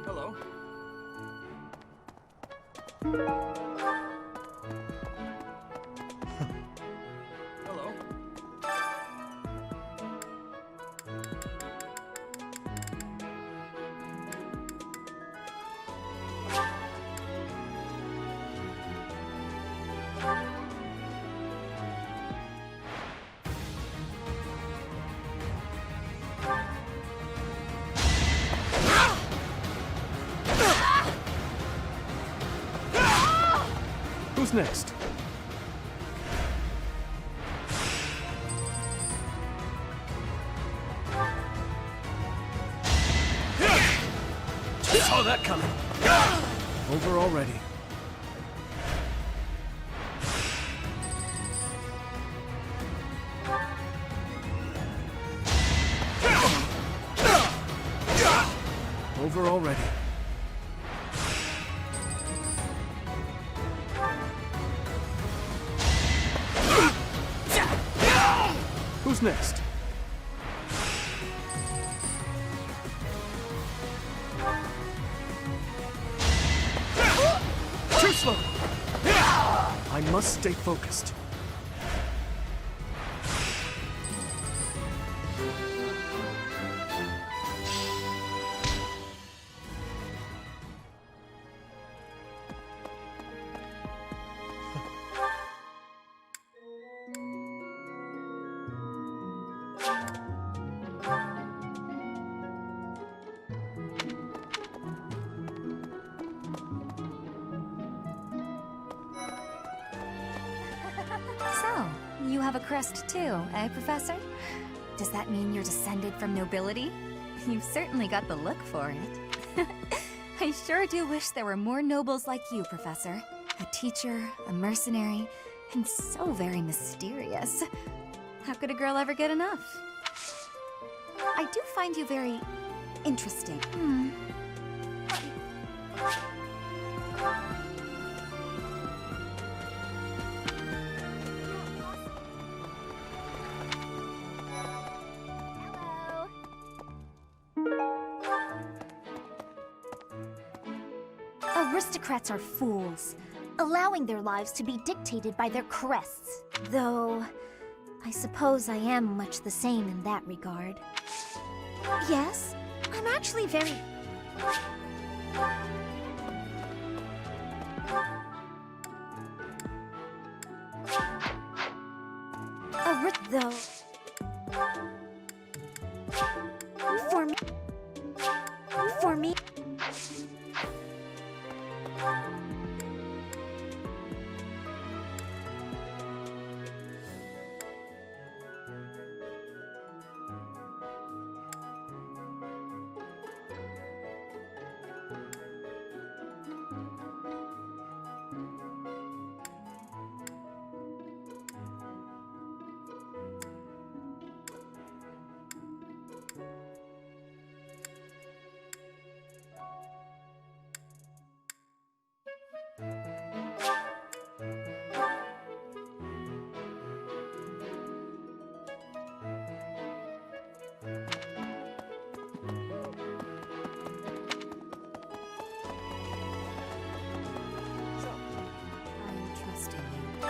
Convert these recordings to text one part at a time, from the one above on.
Hello. Hello. Who's next? Saw that coming. Over already. Over already. Who's next? Too slow! I must stay focused. So, you have a crest too, eh, Professor? Does that mean you're descended from nobility? You've certainly got the look for it. I sure do wish there were more nobles like you, Professor. A teacher, a mercenary, and so very mysterious. How could a girl ever get enough? I do find you very interesting. Aristocrats are fools, allowing their lives to be dictated by their crests. Though, I suppose I am much the same in that regard. Yes, I'm actually very... though... For me...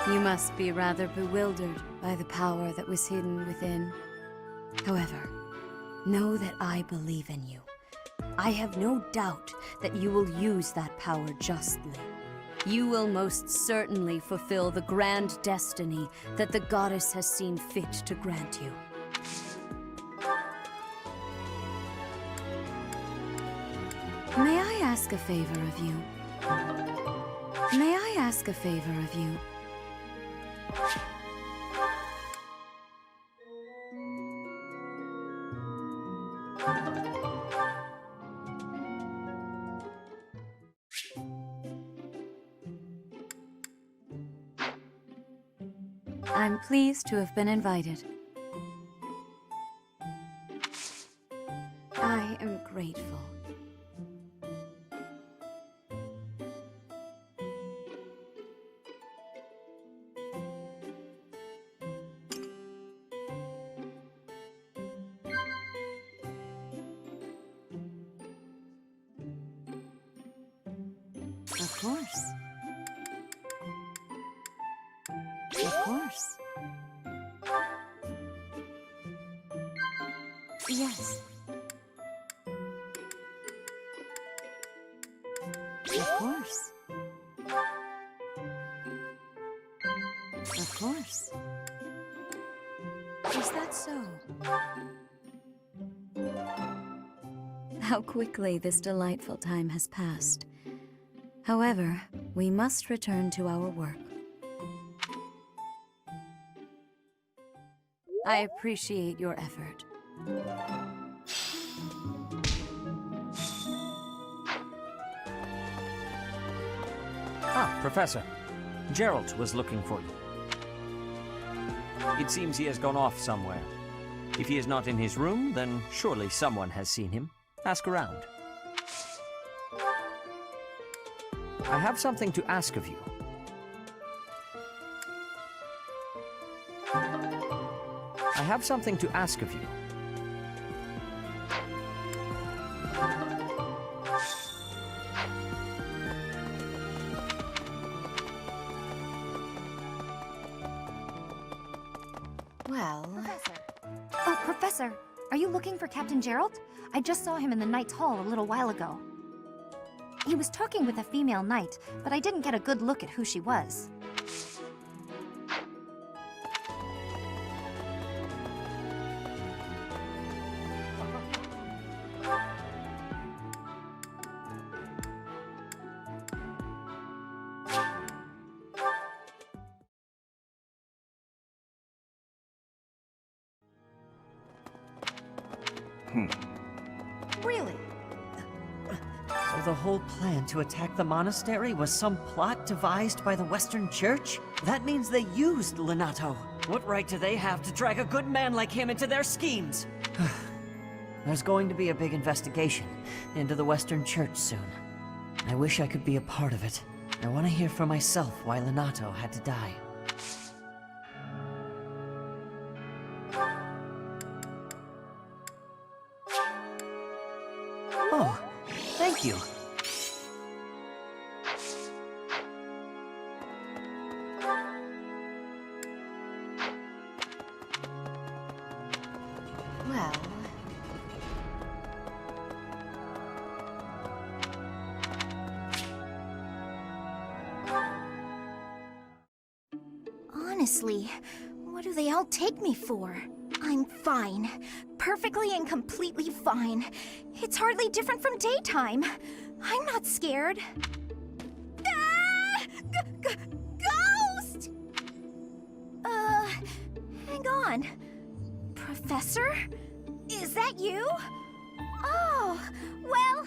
You must be rather bewildered by the power that was hidden within. However, know that I believe in you. I have no doubt that you will use that power justly. You will most certainly fulfill the grand destiny that the goddess has seen fit to grant you. May I ask a favor of you? May I ask a favor of you? I'm pleased to have been invited. I am grateful. Of course. Of course. Yes. Of course. Of course. Is that so? How quickly this delightful time has passed. However, we must return to our work. I appreciate your effort. Ah, Professor. Geralt was looking for you. It seems he has gone off somewhere. If he is not in his room, then surely someone has seen him. Ask around. I have something to ask of you. I have something to ask of you. Well... Professor. Oh, Professor, are you looking for Captain Gerald? I just saw him in the Knight's Hall a little while ago. He was talking with a female knight, but I didn't get a good look at who she was. Really? So the whole plan to attack the monastery was some plot devised by the Western Church? That means they used Lenato. What right do they have to drag a good man like him into their schemes? There's going to be a big investigation into the Western Church soon. I wish I could be a part of it. I want to hear for myself why Lenato had to die. Oh, thank you. well... Honestly, what do they all take me for? I'm fine. Perfectly and completely fine. It's hardly different from daytime. I'm not scared. Ah! Ghost! Hang on. Professor? Is that you? Oh, well,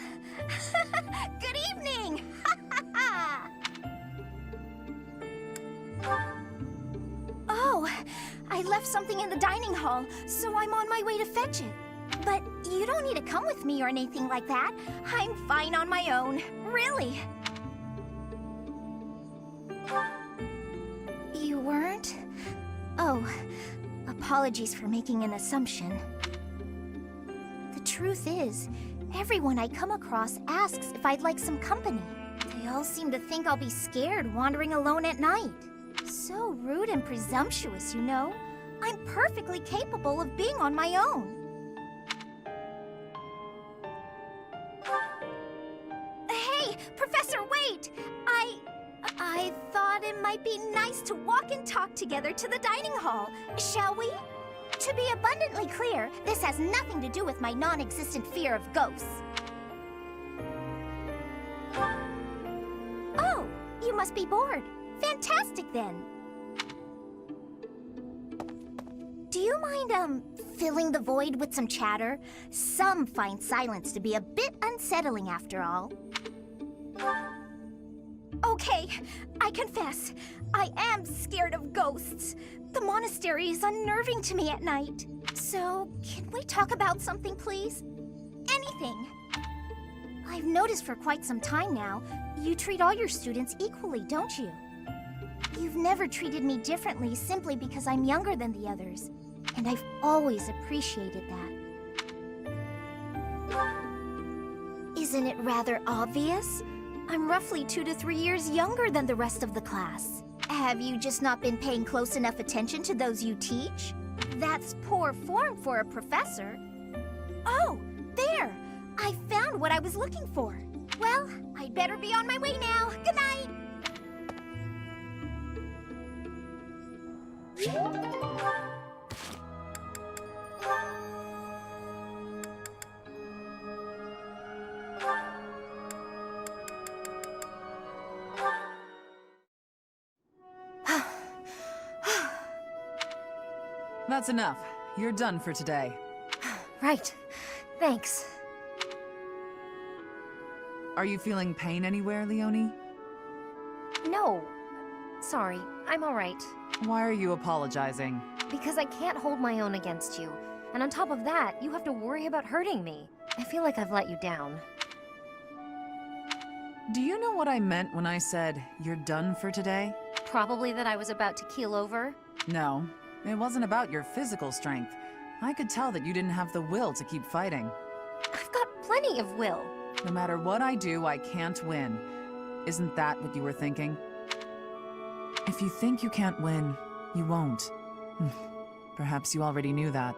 good evening! Oh, I left something in the dining hall, so I'm on my way to fetch it. But you don't need to come with me or anything like that. I'm fine on my own, really. You weren't? Oh, apologies for making an assumption. The truth is, everyone I come across asks if I'd like some company. They all seem to think I'll be scared wandering alone at night. So rude and presumptuous, you know. I'm perfectly capable of being on my own. Hey, Professor, wait! I thought it might be nice to walk and talk together to the dining hall. Shall we? To be abundantly clear, this has nothing to do with my non-existent fear of ghosts. Oh, you must be bored. Fantastic, then. Do you mind, filling the void with some chatter? Some find silence to be a bit unsettling after all. Okay, I confess, I am scared of ghosts. The monastery is unnerving to me at night. So, can we talk about something, please? Anything. I've noticed for quite some time now, you treat all your students equally, don't you? You've never treated me differently simply because I'm younger than the others, and I've always appreciated that. Isn't it rather obvious? I'm roughly 2 to 3 years younger than the rest of the class. Have you just not been paying close enough attention to those you teach? That's poor form for a professor. Oh, there! I found what I was looking for. Well, I'd better be on my way now. Good night! That's enough. You're done for today. Right. Thanks. Are you feeling pain anywhere, Leonie? No. Sorry, I'm alright. Why are you apologizing? Because I can't hold my own against you. And on top of that, you have to worry about hurting me. I feel like I've let you down. Do you know what I meant when I said, you're done for today? Probably that I was about to keel over. No, it wasn't about your physical strength. I could tell that you didn't have the will to keep fighting. I've got plenty of will. No matter what I do, I can't win. Isn't that what you were thinking? If you think you can't win, you won't. Perhaps you already knew that.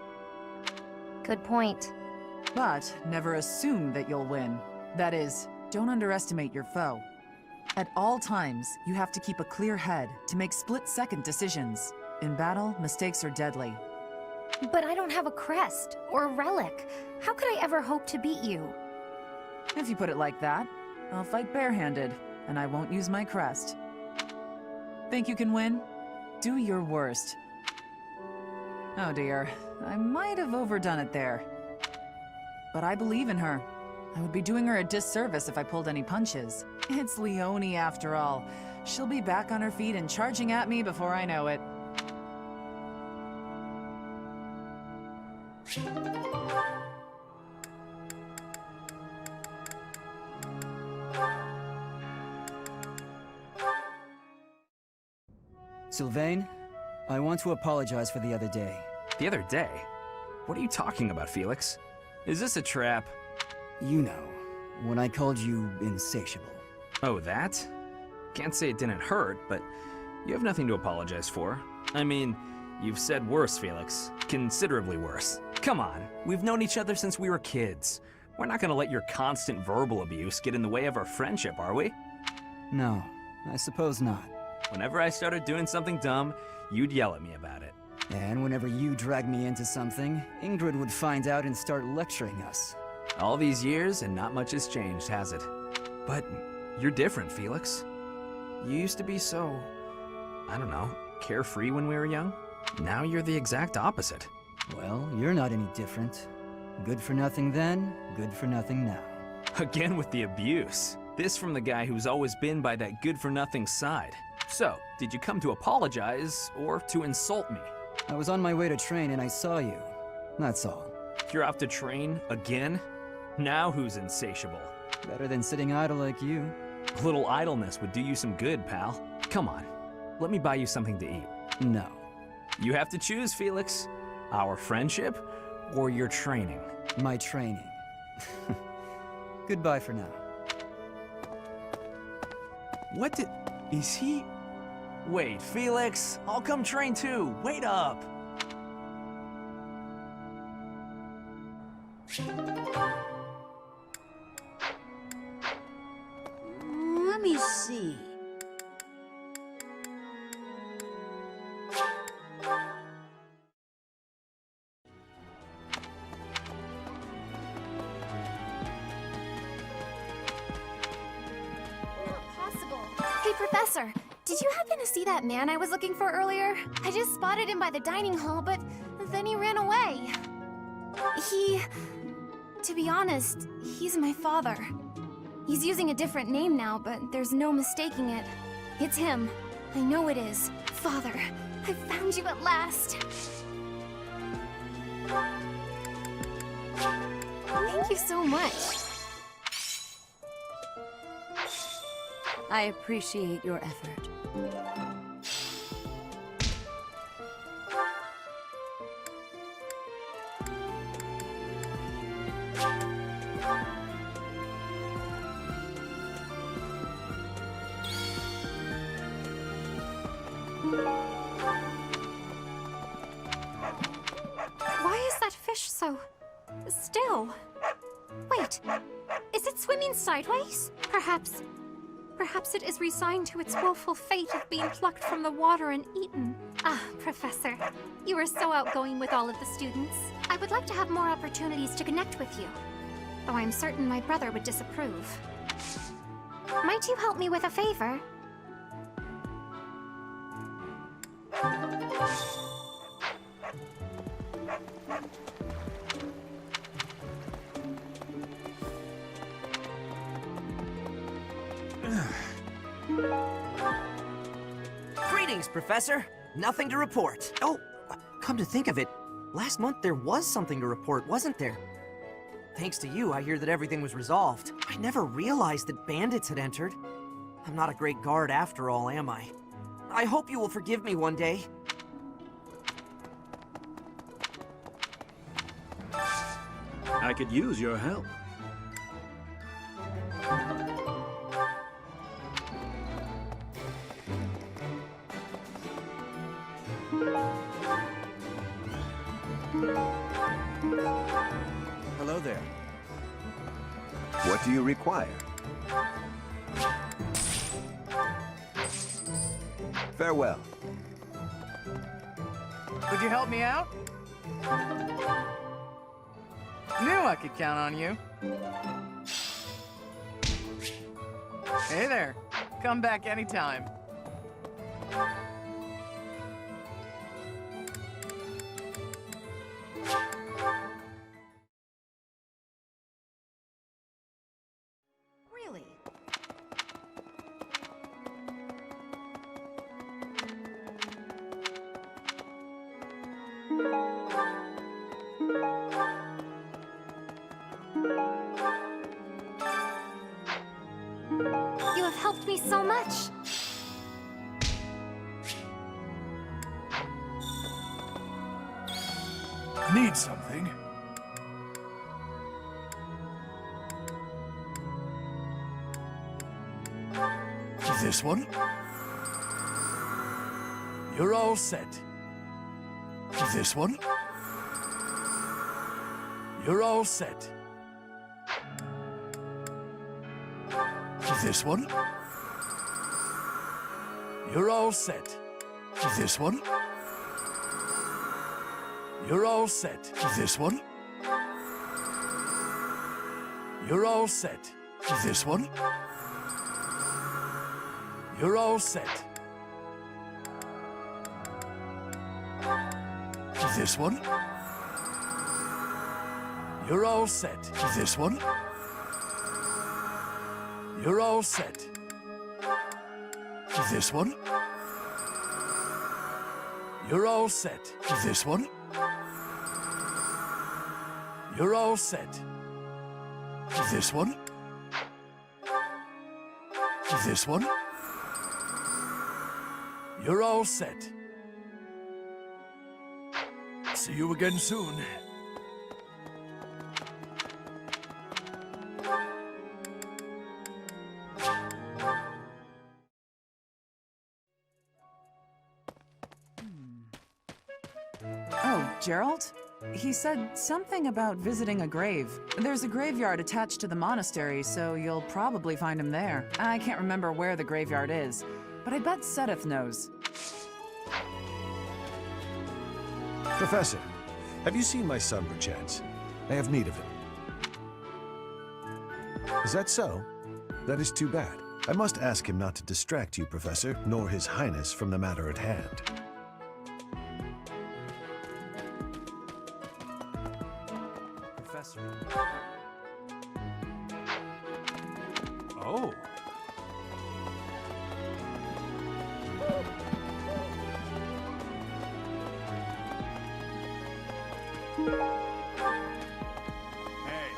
Good point. But never assume that you'll win. That is, don't underestimate your foe. At all times, you have to keep a clear head to make split-second decisions. In battle, mistakes are deadly. But I don't have a crest or a relic. How could I ever hope to beat you? If you put it like that, I'll fight barehanded, and I won't use my crest. Think you can win? Do your worst. Oh dear, I might have overdone it there. But I believe in her. I would be doing her a disservice if I pulled any punches. It's Leonie after all. She'll be back on her feet and charging at me before I know it. Sylvain, I want to apologize for the other day. The other day? What are you talking about, Felix? Is this a trap? You know, when I called you insatiable. Oh, that? Can't say it didn't hurt, but you have nothing to apologize for. I mean, you've said worse, Felix. Considerably worse. Come on, we've known each other since we were kids. We're not gonna let your constant verbal abuse get in the way of our friendship, are we? No, I suppose not. Whenever I started doing something dumb, you'd yell at me about it. And whenever you dragged me into something, Ingrid would find out and start lecturing us. All these years and not much has changed, has it? But you're different, Felix. You used to be so, I don't know, carefree when we were young. Now you're the exact opposite. Well, you're not any different. Good for nothing then, good for nothing now. Again with the abuse. This from the guy who's always been by that good-for-nothing side. So, did you come to apologize or to insult me? I was on my way to train and I saw you. That's all. You're off to train again? Now who's insatiable? Better than sitting idle like you. A little idleness would do you some good, pal. Come on, let me buy you something to eat. No. You have to choose, Felix. Our friendship or your training? My training. Goodbye for now. What did... is he... Wait, Felix, I'll come train too. Wait up. Let me see. Not possible. Hey, Professor! Professor, did you happen to see that man I was looking for earlier? I just spotted him by the dining hall, but then he ran away. To be honest, he's my father. He's using a different name now, but there's no mistaking it. It's him. I know it is. Father, I found you at last. Thank you so much. I appreciate your effort. Why is that fish so still? Wait, is it swimming sideways? Perhaps it is resigned to its woeful fate of being plucked from the water and eaten. Ah, Professor, you are so outgoing with all of the students. I would like to have more opportunities to connect with you, though I'm certain my brother would disapprove. Might you help me with a favor? Greetings, Professor. Nothing to report. Oh, come to think of it, last month there was something to report, wasn't there? Thanks to you, I hear that everything was resolved. I never realized that bandits had entered. I'm not a great guard after all, am I? I hope you will forgive me one day. I could use your help. Hello there. What do you require? Farewell. Would you help me out? Knew I could count on you. Hey there. Come back anytime. Really? You have helped me so much. Need something? This one? You're all set. This one? You're all set. This one? You're all set. This one? You're all set. This one? You're all set. This one? You're all set. This one? You're all set. This one? You're all set. This one? You're all set. This one? You're all set. This one? This one? You're all set. See you again soon. Oh, Gerald? He said something about visiting a grave. There's a graveyard attached to the monastery, so you'll probably find him there. I can't remember where the graveyard is, but I bet Sedith knows. Professor, have you seen my son, perchance? I have need of him. Is that so? That is too bad. I must ask him not to distract you, Professor, nor His Highness from the matter at hand. Professor. Oh. Hey.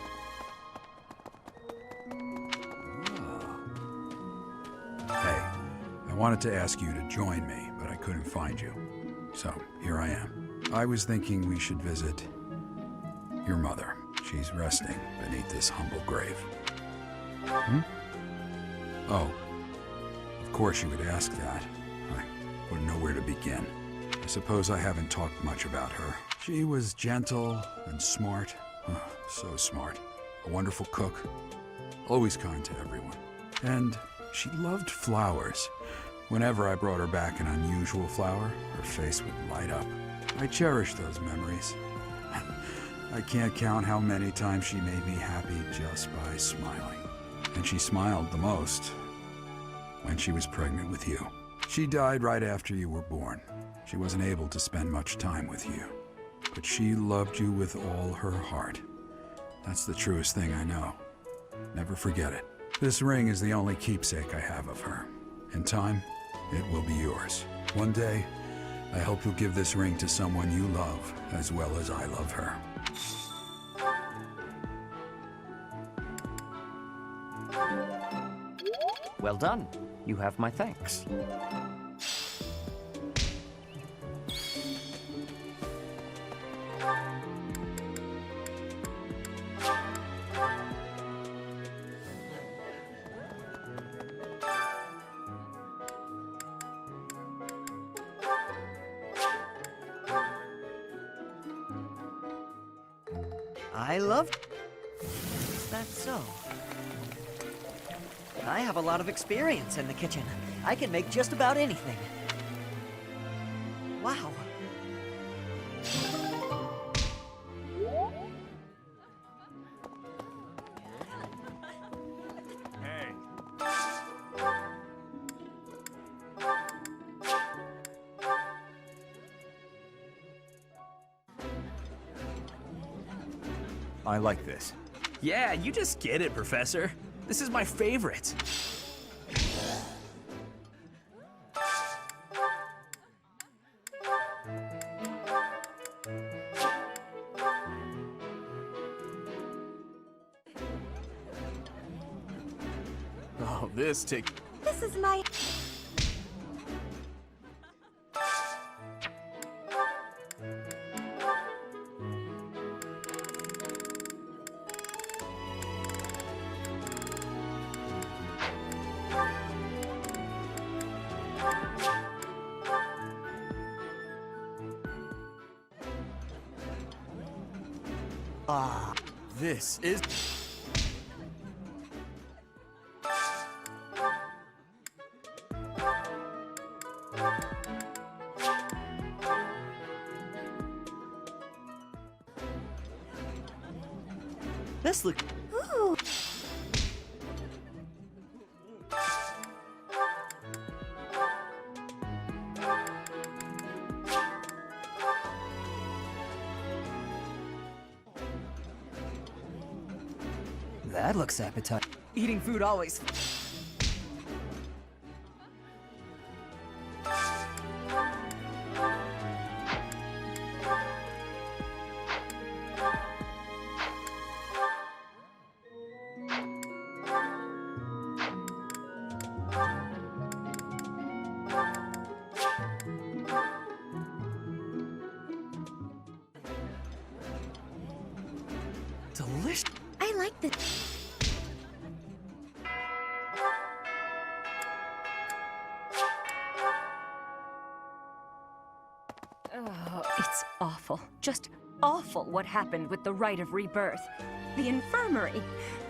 Hey, I wanted to ask you to join me, but I couldn't find you. So, here I am. I was thinking we should visit your mother. She's resting beneath this humble grave. Hmm? Oh, of course you would ask that. I wouldn't know where to begin. I suppose I haven't talked much about her. She was gentle and smart. Oh, so smart. A wonderful cook. Always kind to everyone. And she loved flowers. Whenever I brought her back an unusual flower, her face would light up. I cherish those memories. I can't count how many times she made me happy just by smiling. And she smiled the most when she was pregnant with you. She died right after you were born. She wasn't able to spend much time with you. But she loved you with all her heart. That's the truest thing I know. Never forget it. This ring is the only keepsake I have of her. In time, it will be yours. One day, I hope you'll give this ring to someone you love as well as I love her. Well done. You have my thanks. I love... Is that so? I have a lot of experience in the kitchen. I can make just about anything. Wow. Hey. I like this. Yeah, you just get it, Professor. This is my favorite. Oh, this takes... This is my... Ah, this is... This looks... Ooh. That looks appetizing. Eating food always... Delicious. I like this. Oh, it's awful. Just awful what happened with the rite of rebirth. The infirmary.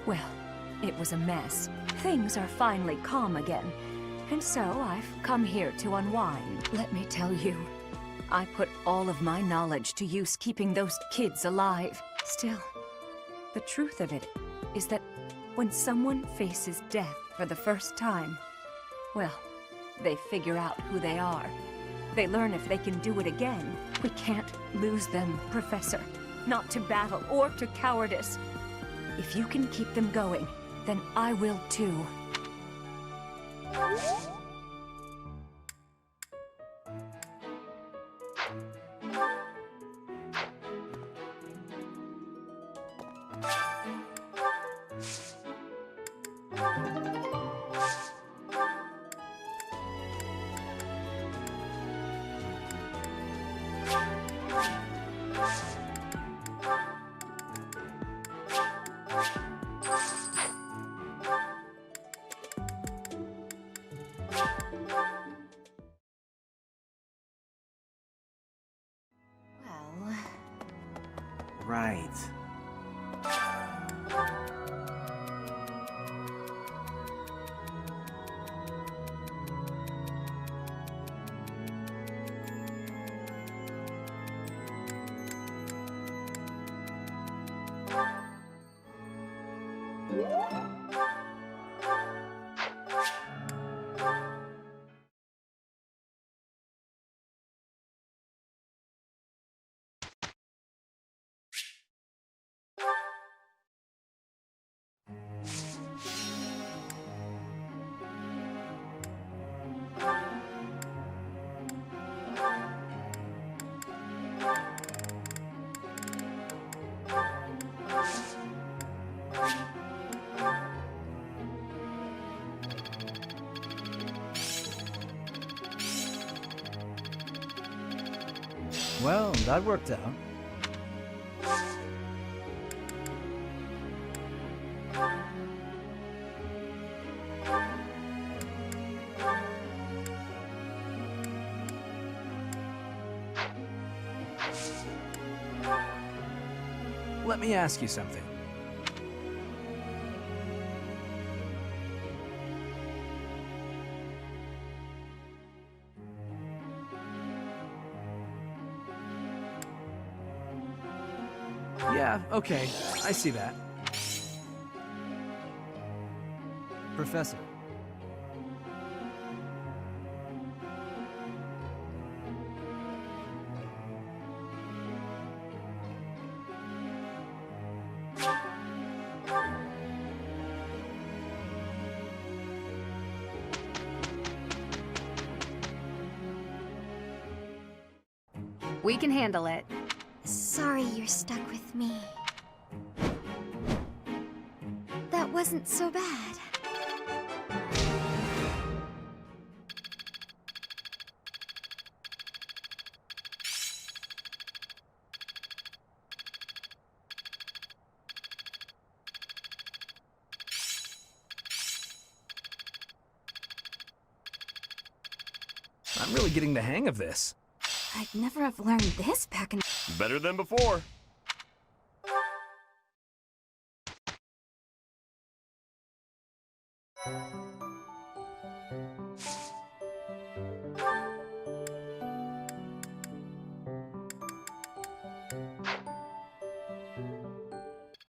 Well, it was a mess. Things are finally calm again. And so I've come here to unwind. Let me tell you, I put all of my knowledge to use keeping those kids alive. Still, the truth of it is that when someone faces death, for the first time, well, they figure out who they are. They learn if they can do it again. We can't lose them, Professor. Not to battle or to cowardice. If you can keep them going, then I will too. Well, Right. Well, that worked out. Let me ask you something. Yeah, okay, I see that. Professor. We can handle it. sorry you're stuck with me. That wasn't so bad. I'm really getting the hang of this. I'd never have learned this back in... Better than before.